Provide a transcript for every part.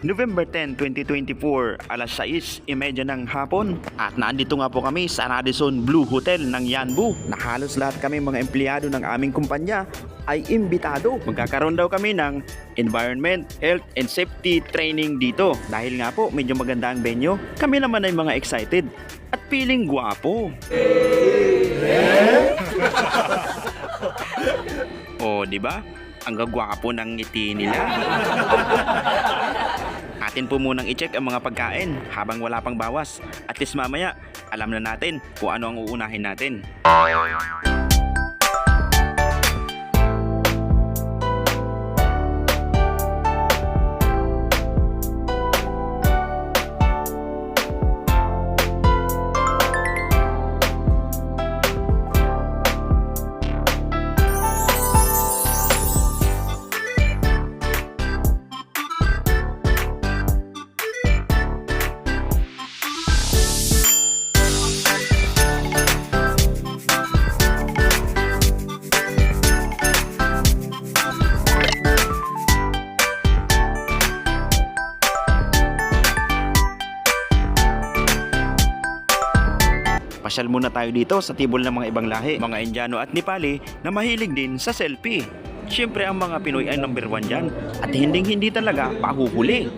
November 10, 2024, alas 6:30 ng hapon. At nandito nga po kami sa Radisson Blu Hotel ng Yanbu. Na halos lahat kami mga empleyado ng aming kumpanya ay imbitado. Magkakaroon daw kami ng environment, health and safety training dito. Dahil nga po medyo maganda ang venue, kami naman ay mga excited at feeling gwapo. Oh, di ba? Ang gagwapo ng ngiti nila. Atin po munang i-check ang mga pagkain habang wala pang bawas. At least mamaya, alam na natin kung ano ang uunahin natin. Pasyal muna tayo dito sa tibol ng mga ibang lahi, mga Indiano at Nepali na mahilig din sa selfie. Siyempre ang mga Pinoy ay number 1 dyan at hindi talaga pahuhuli.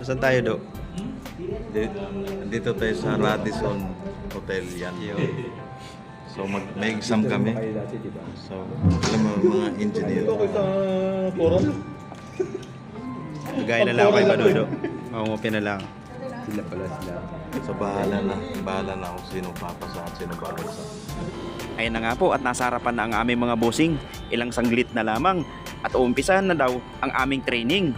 Saan tayo, Do? Dito tayo sa Radisson Hotel yan. So may exam kami. So alam mo mga engineer. Gaya na lang kay Badudo. Mamumupin na lang. Sila pala sila. So bahala na kung sino papasa at sino babasa. Ayan na nga po at nasa harapan na ang aming mga bossing. Ilang sanglit na lamang at uumpisahan na daw ang aming training.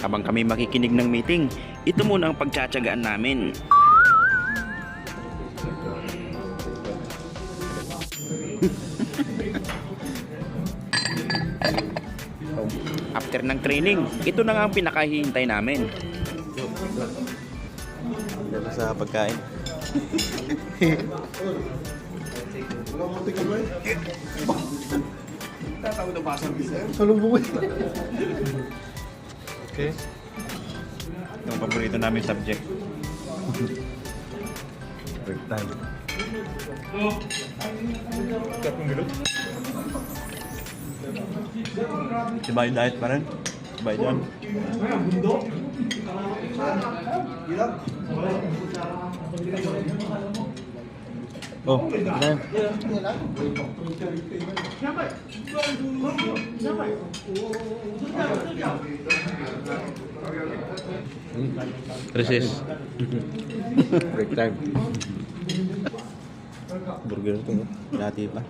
Habang kami makikinig ng meeting, ito muna ang pagtsatsagaan namin. After ng training, ito na nga ang pinakahihintay namin. Dito sa pagkain. Okay. Yung paborito namin subject. Break time. Diba yung diet pa rin? Diba yun? Oh, ano? Recess. Break time. Burger ito, no? Dati pa.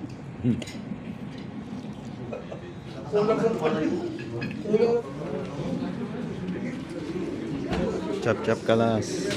Chap kalas.